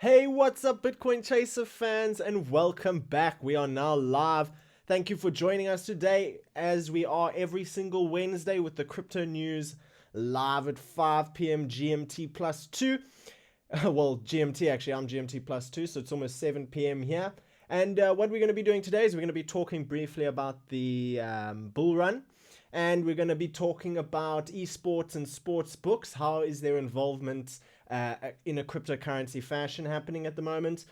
Hey, what's up, Bitcoin Chaser fans, and welcome back. We are now live. Thank you for joining us today, as we are every single Wednesday with the crypto news live at 5 p.m. GMT plus 2. Well, GMT actually, I'm GMT plus 2, so it's almost 7 p.m. here. And what we're going to be doing today is we're going to be talking briefly about the bull run. And we're going to be talking about eSports and Sportsbooks. How is their involvement in a cryptocurrency fashion happening at the moment?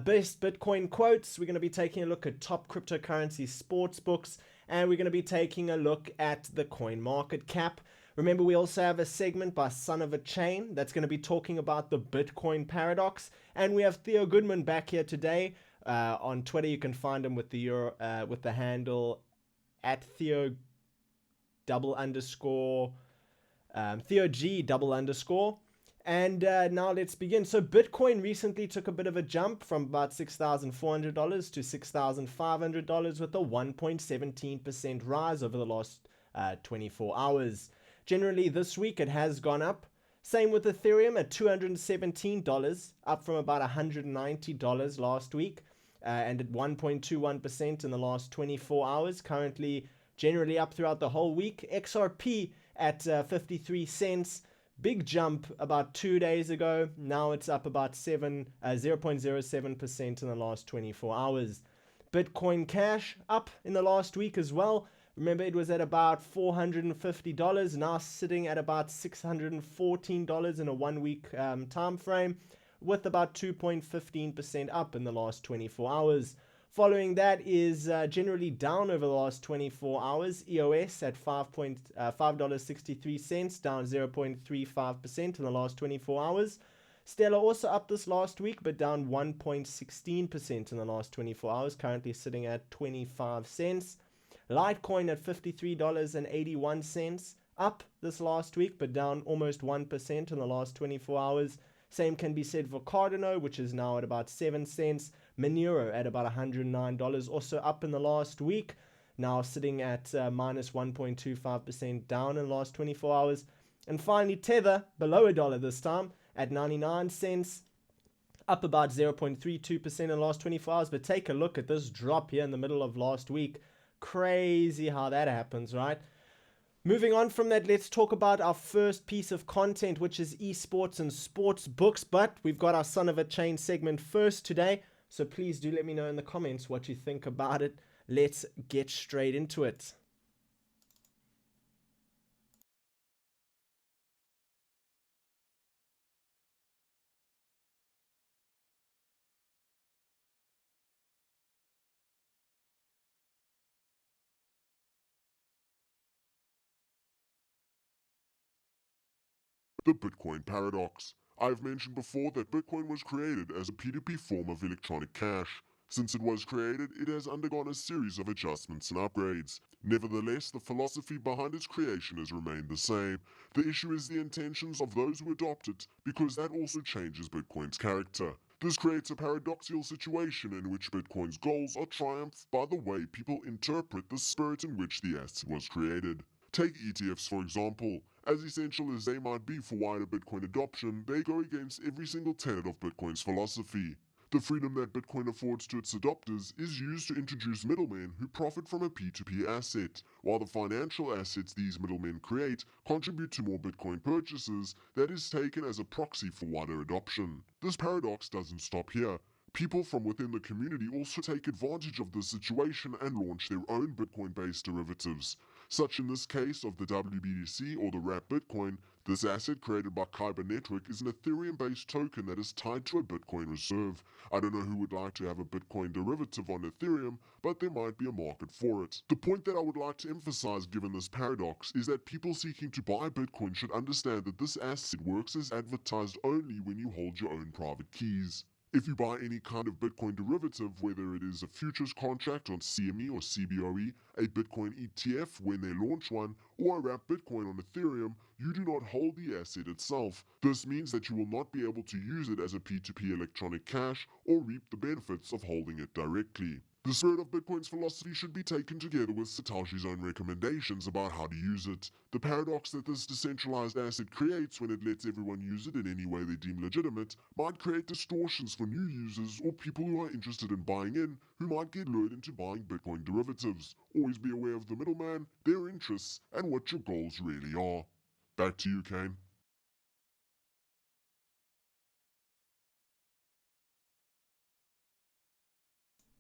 Best Bitcoin quotes. We're going to be taking a look at top cryptocurrency sportsbooks. And we're going to be taking a look at the coinmarketcap. Remember, we also have a segment by Son of a Chain that's going to be talking about the Bitcoin paradox. And we have Theo Goodman back here today. On Twitter, you can find him with the handle at Theo double underscore Theo G double underscore. And now let's begin. So Bitcoin recently took a bit of a jump from about $6,400 to $6,500 with a 1.17% rise over the last 24 hours. Generally, this week it has gone up. Same with Ethereum at $217, up from about $190 last week, and at 1.21% in the last 24 hours. Currently, generally up throughout the whole week. XRP at 53 cents. Big jump about 2 days ago. Now it's up about 0.07% in the last 24 hours. Bitcoin Cash up in the last week as well. Remember, it was at about $450, now sitting at about $614 in a 1 week time frame, with about 2.15% up in the last 24 hours. Following that is generally down over the last 24 hours. EOS at $5.63, down 0.35% in the last 24 hours. Stellar also up this last week, but down 1.16% in the last 24 hours, currently sitting at 25 cents. Litecoin at $53.81, up this last week, but down almost 1% in the last 24 hours. Same can be said for Cardano, which is now at about 7 cents. Monero at about $109, also up in the last week, now sitting at minus 1.25% down in the last 24 hours. And finally, Tether, below $1 this time, at 99 cents, up about 0.32% in the last 24 hours. But take a look at this drop here in the middle of last week. Crazy how that happens, right? Moving on from that, let's talk about our first piece of content, which is eSports and Sportsbooks. But we've got our Son of a Chain segment first today. So please do let me know in the comments what you think about it. Let's get straight into it. The Bitcoin paradox. I've mentioned before that Bitcoin was created as a P2P form of electronic cash. Since it was created, it has undergone a series of adjustments and upgrades. Nevertheless, the philosophy behind its creation has remained the same. The issue is the intentions of those who adopt it, because that also changes Bitcoin's character. This creates a paradoxical situation in which Bitcoin's goals are triumphed by the way people interpret the spirit in which the asset was created. Take ETFs for example. As essential as they might be for wider Bitcoin adoption, they go against every single tenet of Bitcoin's philosophy. The freedom that Bitcoin affords to its adopters is used to introduce middlemen who profit from a P2P asset, while the financial assets these middlemen create contribute to more Bitcoin purchases that is taken as a proxy for wider adoption. This paradox doesn't stop here. People from within the community also take advantage of this situation and launch their own Bitcoin-based derivatives, such in this case of the WBTC or the wrapped Bitcoin. This asset created by Kyber Network is an Ethereum-based token that is tied to a Bitcoin reserve. I don't know who would like to have a Bitcoin derivative on Ethereum, but there might be a market for it. The point that I would like to emphasize given this paradox is that people seeking to buy Bitcoin should understand that this asset works as advertised only when you hold your own private keys. If you buy any kind of Bitcoin derivative, whether it is a futures contract on CME or CBOE, a Bitcoin ETF when they launch one, or a wrapped Bitcoin on Ethereum, you do not hold the asset itself. This means that you will not be able to use it as a P2P electronic cash or reap the benefits of holding it directly. The spirit of Bitcoin's philosophy should be taken together with Satoshi's own recommendations about how to use it. The paradox that this decentralized asset creates when it lets everyone use it in any way they deem legitimate might create distortions for new users or people who are interested in buying in, who might get lured into buying Bitcoin derivatives. Always be aware of the middleman, their interests, and what your goals really are. Back to you, Kane.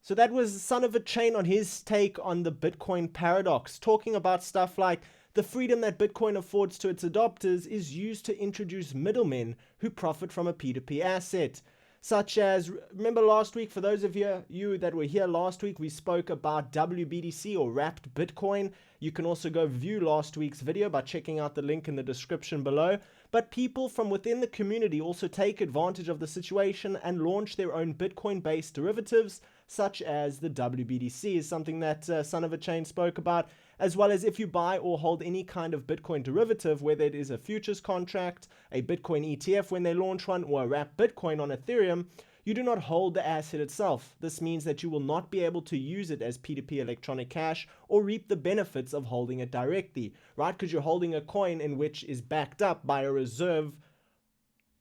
So that was Son of a Chain on his take on the Bitcoin paradox, talking about stuff like the freedom that Bitcoin affords to its adopters is used to introduce middlemen who profit from a P2P asset. Such as, remember last week, for those of you that were here last week, we spoke about WBTC or wrapped Bitcoin. You can also go view last week's video by checking out the link in the description below. But people from within the community also take advantage of the situation and launch their own Bitcoin-based derivatives, such as the WBTC, is something that Son of a Chain spoke about, as well as if you buy or hold any kind of Bitcoin derivative, whether it is a futures contract, a Bitcoin ETF when they launch one, or a wrapped Bitcoin on Ethereum, you do not hold the asset itself. This means that you will not be able to use it as P2P electronic cash or reap the benefits of holding it directly, right? Because you're holding a coin in which is backed up by a reserve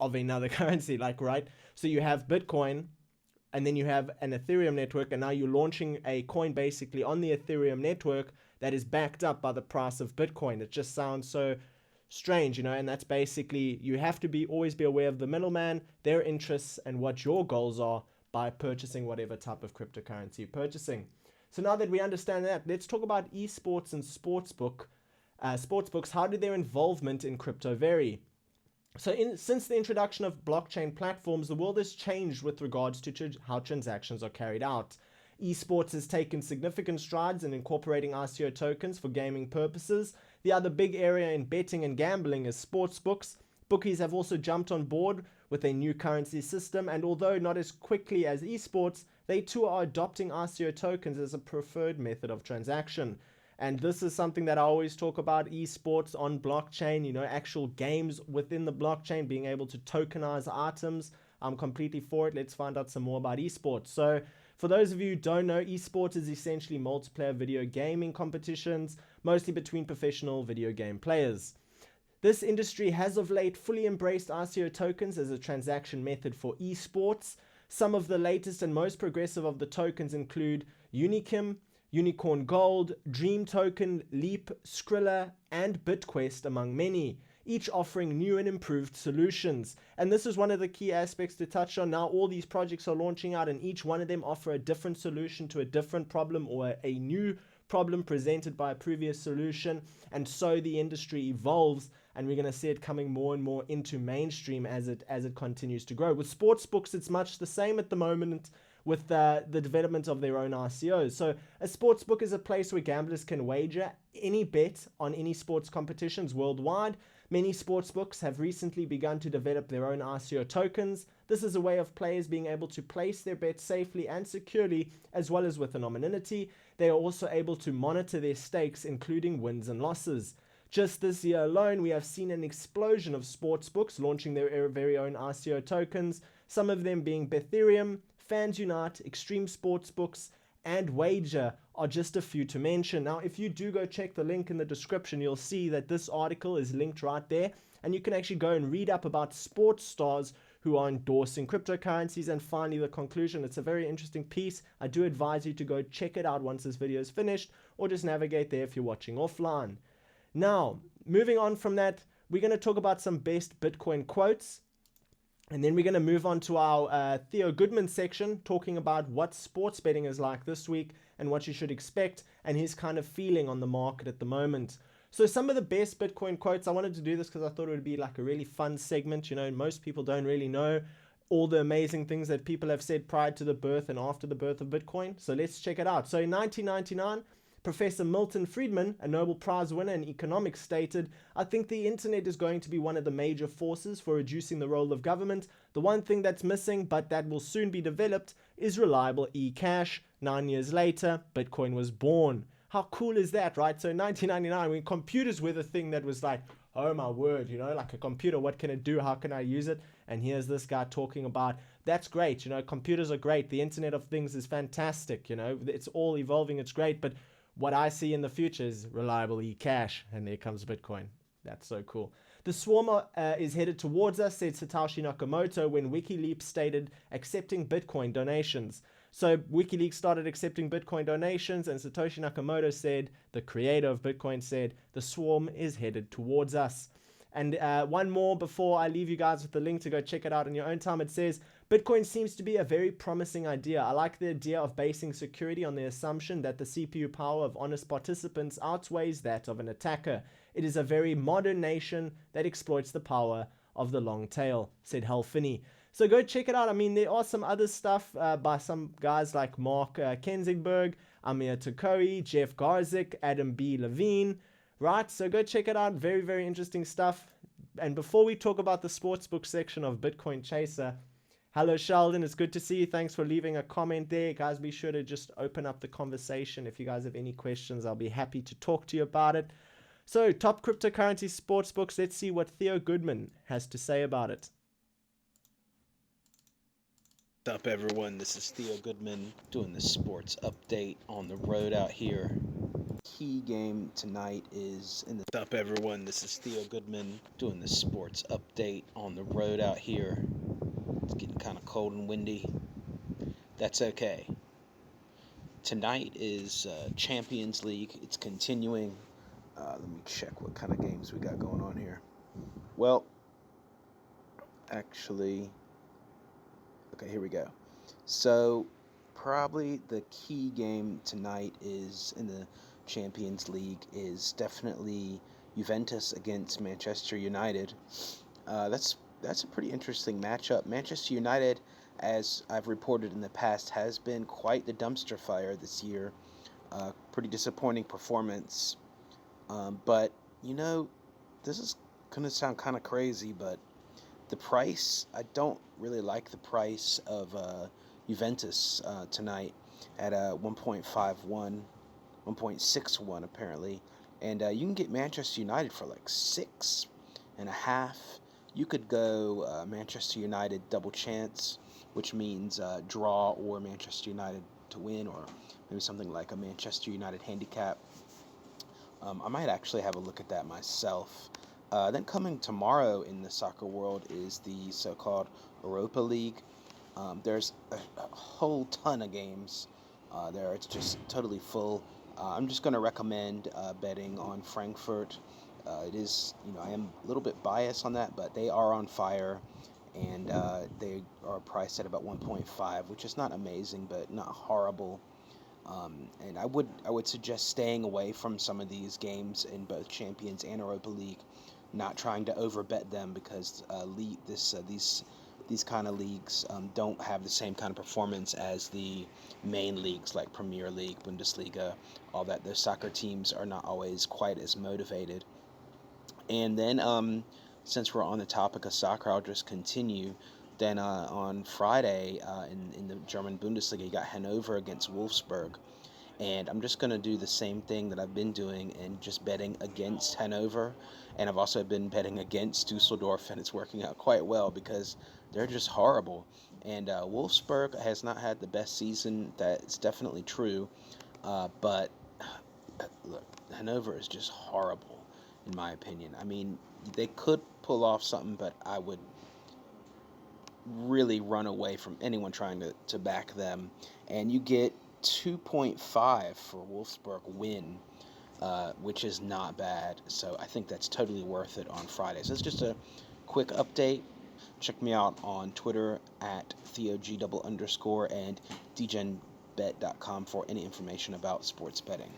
of another currency, like, right? So you have Bitcoin, and then you have an Ethereum network, and now you're launching a coin basically on the Ethereum network that is backed up by the price of Bitcoin. It just sounds so strange, you know, and that's basically, you have to always be aware of the middleman, their interests, and what your goals are by purchasing whatever type of cryptocurrency you're purchasing. So now that we understand that, let's talk about eSports and Sportsbooks. How do their involvement in crypto vary? So since the introduction of blockchain platforms, the world has changed with regards to how transactions are carried out. Esports has taken significant strides in incorporating ICO tokens for gaming purposes. The other big area in betting and gambling is sportsbooks. Bookies have also jumped on board with a new currency system, and although not as quickly as esports, they too are adopting ICO tokens as a preferred method of transaction. And this is something that I always talk about, esports on blockchain, you know, actual games within the blockchain, being able to tokenize items. I'm completely for it. Let's find out some more about esports. So for those of you who don't know, esports is essentially multiplayer video gaming competitions, mostly between professional video game players. This industry has of late fully embraced ICO tokens as a transaction method for esports. Some of the latest and most progressive of the tokens include Unicum, Unicorn Gold, Dream Token, Leap, Skrilla, and BitQuest, among many, each offering new and improved solutions. And this is one of the key aspects to touch on. Now all these projects are launching out, and each one of them offer a different solution to a different problem, or a new problem presented by a previous solution. And so the industry evolves, and we're going to see it coming more and more into mainstream as it continues to grow. With sportsbooks, it's much the same at the moment, with the development of their own ICOs. So a sportsbook is a place where gamblers can wager any bet on any sports competitions worldwide. Many sportsbooks have recently begun to develop their own ICO tokens. This is a way of players being able to place their bets safely and securely, as well as with anonymity. They are also able to monitor their stakes, including wins and losses. Just this year alone, we have seen an explosion of sportsbooks launching their very own ICO tokens, some of them being Ethereum, Fans Unite, Extreme Sportsbooks, and Wager are just a few to mention. Now, if you do go check the link in the description, you'll see that this article is linked right there, and you can actually go and read up about sports stars who are endorsing cryptocurrencies. And finally, the conclusion. It's a very interesting piece. I do advise you to go check it out once this video is finished, or just navigate there if you're watching offline. Now, moving on from that, we're going to talk about some best Bitcoin quotes. And then we're going to move on to our Theo Goodman section, talking about what sports betting is like this week and what you should expect, and his kind of feeling on the market at the moment. So some of the best Bitcoin quotes, I wanted to do this because I thought it would be like a really fun segment. You know, most people don't really know all the amazing things that people have said prior to the birth and after the birth of Bitcoin. So let's check it out. So in 1999, Professor Milton Friedman, a Nobel Prize winner in economics, stated, "I think the internet is going to be one of the major forces for reducing the role of government. The one thing that's missing, but that will soon be developed, is reliable e-cash." 9 years later, Bitcoin was born. How cool is that, right? So in 1999, when computers were the thing that was like, oh my word, like a computer, what can it do? How can I use it? And here's this guy talking about, that's great. Computers are great. The Internet of Things is fantastic. It's all evolving. It's great. But what I see in the future is reliable e-cash. And there comes Bitcoin. That's so cool. The swarm is headed towards us, said Satoshi Nakamoto when WikiLeaks stated accepting Bitcoin donations. So WikiLeaks started accepting Bitcoin donations, and Satoshi Nakamoto said, the creator of Bitcoin said, the swarm is headed towards us. And one more before I leave you guys with the link to go check it out in your own time. It says, Bitcoin seems to be a very promising idea. I like the idea of basing security on the assumption that the CPU power of honest participants outweighs that of an attacker. It is a very modern nation that exploits the power of the long tail, said Hal Finney. So go check it out. I mean, there are some other stuff by some guys like Mark Kenzigberg, Amir Tokoi, Jeff Garzik, Adam B. Levine, right? So go check it out. Very, very interesting stuff. And before we talk about the sportsbook section of Bitcoin Chaser, hello, Sheldon. It's good to see you. Thanks for leaving a comment there. Guys, be sure to just open up the conversation. If you guys have any questions, I'll be happy to talk to you about it. So, top cryptocurrency sportsbooks. Let's see what Theo Goodman has to say about it. What's up, everyone? This is Theo Goodman doing the sports update on the road out here. Key game tonight is in the... What's up, everyone? This is Theo Goodman doing the sports update on the road out here. It's getting kind of cold and windy. That's okay. Tonight is Champions League. It's continuing. Let me check what kind of games we got going on here. Well, actually... Okay, here we go. So, probably the key game tonight is in the Champions League is definitely Juventus against Manchester United. That's a pretty interesting matchup. Manchester United, as I've reported in the past, has been quite the dumpster fire this year. Pretty disappointing performance. But, this is going to sound kind of crazy, but the price, I don't really like the price of Juventus tonight at 1.51, 1.61 apparently. And you can get Manchester United for like 6.5. You could go Manchester United double chance, which means draw or Manchester United to win, or maybe something like a Manchester United handicap. I might actually have a look at that myself. Then coming tomorrow in the soccer world is the so-called Europa League. There's a whole ton of games there. It's just totally full. I'm just going to recommend betting on Frankfurt. It is, I am a little bit biased on that, but they are on fire, and they are priced at about 1.5, which is not amazing, but not horrible. And I would suggest staying away from some of these games in both Champions and Europa League. Not trying to overbet them because these kind of leagues don't have the same kind of performance as the main leagues like Premier League, Bundesliga, all that. Those soccer teams are not always quite as motivated. And then since we're on the topic of soccer, I'll just continue. Then on Friday in the German Bundesliga, you got Hanover against Wolfsburg. And I'm just going to do the same thing that I've been doing and just betting against Hanover. And I've also been betting against Dusseldorf, and it's working out quite well because they're just horrible. And Wolfsburg has not had the best season. That's definitely true. But look, Hanover is just horrible, in my opinion. I mean, they could pull off something, but I would really run away from anyone trying to back them. And you get 2.5 for Wolfsburg win, which is not bad. So I think that's totally worth it on Friday. So it's just a quick update. Check me out on Twitter at TheoG__ and dgenbet.com for any information about sports betting.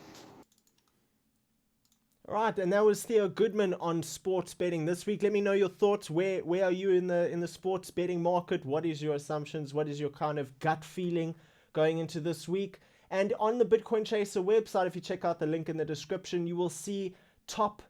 All right, and that was Theo Goodman on sports betting this week. Let me know your thoughts. Where are you in the sports betting market? What is your assumptions? What is your kind of gut feeling going into this week? And on the Bitcoin Chaser website, if you check out the link in the description, you will see top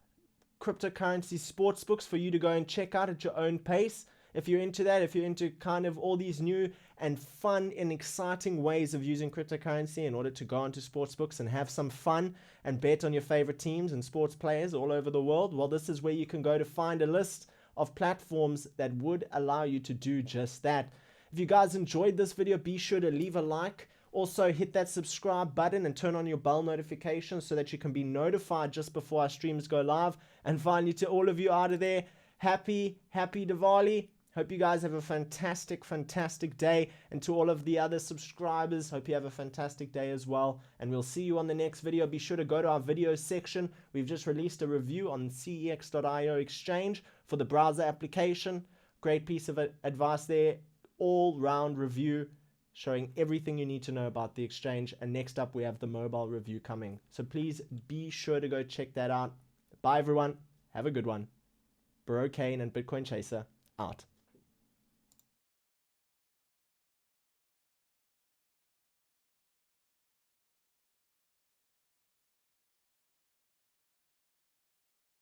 cryptocurrency sports books for you to go and check out at your own pace. if you're into that, if you're into kind of all these new and fun and exciting ways of using cryptocurrency in order to go onto sportsbooks and have some fun and bet on your favorite teams and sports players all over the world, well, this is where you can go to find a list of platforms that would allow you to do just that. If you guys enjoyed this video, be sure to leave a like. Also, hit that subscribe button and turn on your bell notifications so that you can be notified just before our streams go live. And finally, to all of you out of there, happy Diwali. Hope you guys have a fantastic day. And to all of the other subscribers, hope you have a fantastic day as well. And we'll see you on the next video. Be sure to go to our video section. We've just released a review on cex.io exchange for the browser application. Great piece of advice there. All-round review showing everything you need to know about the exchange. And next up, we have the mobile review coming. So please be sure to go check that out. Bye, everyone. Have a good one. BroKaine and Bitcoin Chaser out.